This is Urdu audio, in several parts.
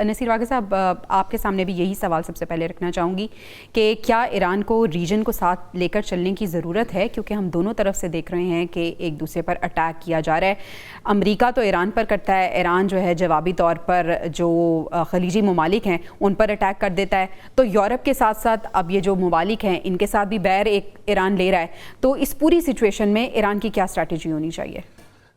نصیر واقع صاحب آپ کے سامنے بھی یہی سوال سب سے پہلے رکھنا چاہوں گی کہ کیا ایران کو ریجن کو ساتھ لے کر چلنے کی ضرورت ہے، کیونکہ ہم دونوں طرف سے دیکھ رہے ہیں کہ ایک دوسرے پر اٹیک کیا جا رہا ہے. امریکہ تو ایران پر کرتا ہے، ایران جو ہے جوابی طور پر جو خلیجی ممالک ہیں ان پر اٹیک کر دیتا ہے. تو یورپ کے ساتھ ساتھ اب یہ جو ممالک ہیں ان کے ساتھ بھی بیر ایک ایران لے رہا ہے. تو اس پوری سچویشن میں ایران کی کیا اسٹریٹجی ہونی چاہیے؟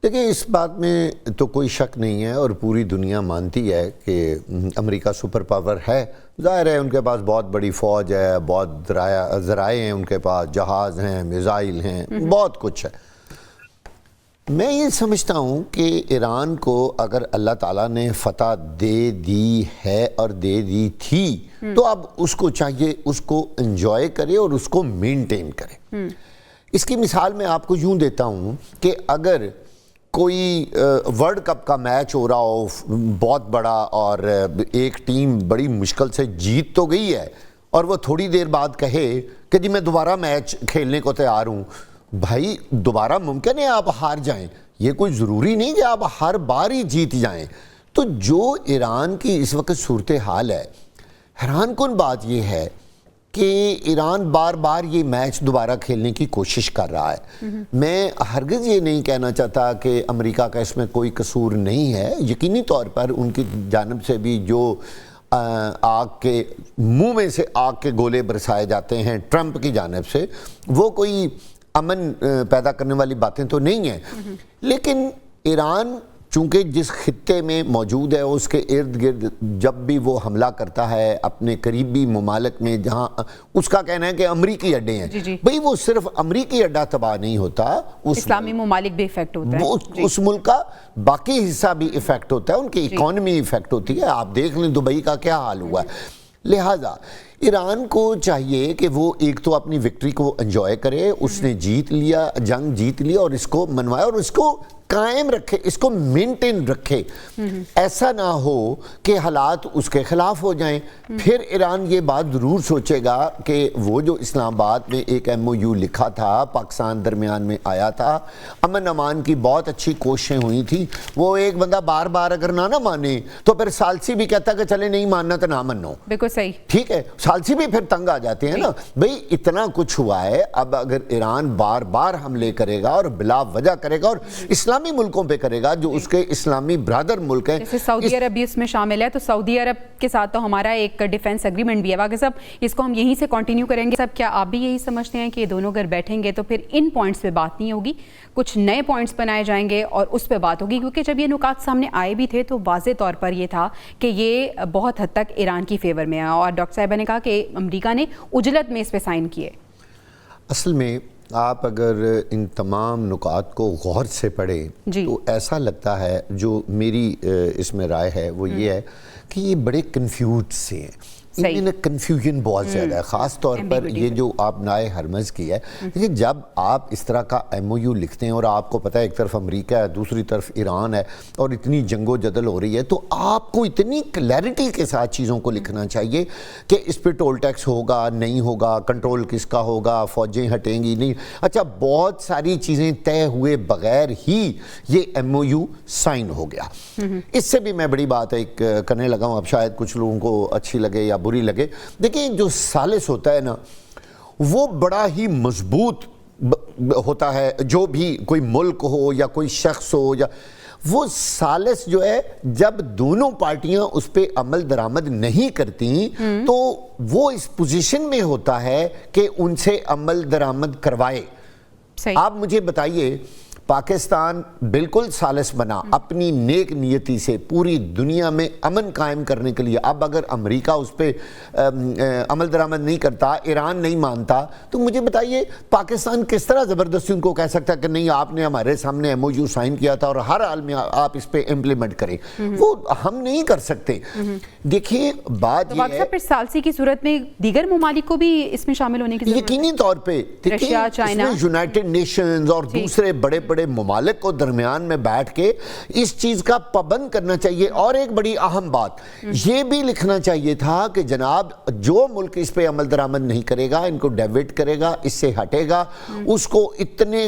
دیکھیں، اس بات میں تو کوئی شک نہیں ہے اور پوری دنیا مانتی ہے کہ امریکہ سپر پاور ہے. ظاہر ہے ان کے پاس بہت بڑی فوج ہے، بہت ذرائع ہیں، ان کے پاس جہاز ہیں، میزائل ہیں، بہت کچھ ہے. میں یہ سمجھتا ہوں کہ ایران کو اگر اللہ تعالیٰ نے فتح دے دی ہے اور دے دی تھی تو اب اس کو چاہیے اس کو انجوائے کرے اور اس کو مینٹین کرے. اس کی مثال میں آپ کو یوں دیتا ہوں کہ اگر کوئی ورلڈ کپ کا میچ ہو رہا ہو بہت بڑا اور ایک ٹیم بڑی مشکل سے جیت تو گئی ہے اور وہ تھوڑی دیر بعد کہے کہ جی میں دوبارہ میچ کھیلنے کو تیار ہوں. بھائی دوبارہ ممکن ہے آپ ہار جائیں، یہ کوئی ضروری نہیں کہ آپ ہر بار ہی جیت جائیں. تو جو ایران کی اس وقت صورتحال ہے، حیران کن بات یہ ہے کہ ایران بار بار یہ میچ دوبارہ کھیلنے کی کوشش کر رہا ہے. میں ہرگز یہ نہیں کہنا چاہتا کہ امریکہ کا اس میں کوئی قصور نہیں ہے. یقینی طور پر ان کی جانب سے بھی جو آگ کے منہ میں سے آگ کے گولے برسائے جاتے ہیں ٹرمپ کی جانب سے، وہ کوئی امن پیدا کرنے والی باتیں تو نہیں ہیں. لیکن ایران چونکہ جس خطے میں موجود ہے اس کے ارد گرد جب بھی وہ حملہ کرتا ہے اپنے قریبی ممالک میں جہاں اس کا کہنا ہے کہ امریکی اڈے ہیں، بھئی وہ صرف امریکی اڈا تباہ نہیں ہوتا، اسلامی ممالک بھی ایفیکٹ ہوتا ہے، اس ملک کا باقی حصہ بھی ایفیکٹ ہوتا ہے، ان کی اکانومی ایفیکٹ ہوتی ہے. آپ دیکھ لیں دبئی کا کیا حال ہوا ہے. لہٰذا ایران کو چاہیے کہ وہ ایک تو اپنی وکٹری کو انجوائے کرے، اس نے جیت لیا، جنگ جیت لیا اور اس کو منوائے اور اس کو قائم رکھے، اس کو مینٹین رکھے. ایسا نہ ہو کہ حالات اس کے خلاف ہو جائیں. پھر ایران یہ بات ضرور سوچے گا کہ وہ جو اسلام آباد میں ایک ایم او یو لکھا تھا، پاکستان درمیان میں آیا تھا، امن امان کی بہت اچھی کوششیں ہوئی تھی، وہ ایک بندہ بار بار اگر نہ مانے تو پھر سالسی بھی کہتا کہ چلے نہیں ماننا تو نہ منو. بالکل صحیح، ٹھیک ہے، سالسی بھی پھر تنگ آ جاتے ہیں نا. بھئی اتنا کچھ ہوا ہے، اب اگر ایران بار بار حملے کرے گا اور بلا وجہ کرے گا اور اسلامی ملکوں پہ کرے گا جو اس کے اسلامی برادر ملک ہیں، جیسے سعودی عرب بھی اس میں شامل ہے، تو سعودی عرب کے ساتھ تو ہمارا ایک ڈیفنس ایگریمنٹ بھی ہے. واقع صاحب اس کو ہم یہیں سے کنٹینیو کریں گے. صاحب کیا آپ بھی یہی سمجھتے ہیں کہ یہ دونوں اگر بیٹھیں گے تو پھر ان پوائنٹس پہ بات نہیں ہوگی، کچھ نئے پوائنٹس بنائے جائیں گے اور اس پہ بات ہوگی؟ کیونکہ جب یہ نکات سامنے آئے بھی تھے تو واضح طور پر یہ تھا کہ یہ بہت حد تک ایران کی فیور میں ہے اور ڈاکٹر صاحبہ نے کہا کہ امریکہ نے اجلت میں اس پہ سائن کیے. اصل میں آپ اگر ان تمام نکات کو غور سے پڑھیں تو ایسا لگتا ہے، جو میری اس میں رائے ہے وہ یہ ہے کہ یہ بڑے کنفیوز سے ہیں. ان میں کنفیوژن بہت زیادہ ہے، خاص طور پر یہ جو آپ نائے ہرمز کی ہے. دیکھیں جب آپ اس طرح کا ایم او یو لکھتے ہیں اور آپ کو پتہ ہے ایک طرف امریکہ ہے دوسری طرف ایران ہے اور اتنی جنگ و جدل ہو رہی ہے، تو آپ کو اتنی کلیئرٹی کے ساتھ چیزوں کو لکھنا چاہیے کہ اس پہ ٹول ٹیکس ہوگا نہیں ہوگا، کنٹرول کس کا ہوگا، فوجیں ہٹیں گی نہیں. اچھا بہت ساری چیزیں طے ہوئے بغیر ہی یہ ایم او یو سائن ہو گیا. اس سے بھی میں بڑی بات ایک کرنے لگا ہوں، اب شاید کچھ لوگوں کو اچھی لگے یا بری لگے. دیکھیں جو ثالث ہوتا ہے نا وہ بڑا ہی مضبوط ہوتا ہے. جو بھی کوئی ملک ہو یا کوئی شخص ہو، یا وہ ثالث جو ہے جب دونوں پارٹیاں اس پہ عمل درآمد نہیں کرتی تو وہ اس پوزیشن میں ہوتا ہے کہ ان سے عمل درآمد کروائے. آپ مجھے بتائیے، پاکستان بالکل ثالث بنا اپنی نیک نیتی سے پوری دنیا میں امن قائم کرنے کے لیے. اب اگر امریکہ اس پہ عمل درآمد نہیں کرتا، ایران نہیں مانتا، تو مجھے بتائیے پاکستان کس طرح زبردستی ان کو کہہ سکتا کہ نہیں آپ نے ہمارے سامنے ایم او یو سائن کیا تھا اور ہر حال میں آپ اس پہ امپلیمنٹ کریں. وہ ہم نہیں کر سکتے. دیکھیے بات یہ ہے پھر ثالثی کی صورت میں دیگر ممالک کو بھی اس میں شامل ہونے کی ضرورت ہے. یقینی طور پہ رشیا، چائنا، یونائٹڈ نیشنز اور دوسرے بڑے بڑے ممالک کو درمیان میں بیٹھ کے اس چیز کا پابند کرنا چاہیے. اور ایک بڑی اہم بات یہ بھی لکھنا چاہیے تھا کہ جناب جو ملک اس پہ عمل درآمد نہیں کرے گا، ان کو ڈیویٹ کرے گا، اس سے ہٹے گا، اس کو اتنے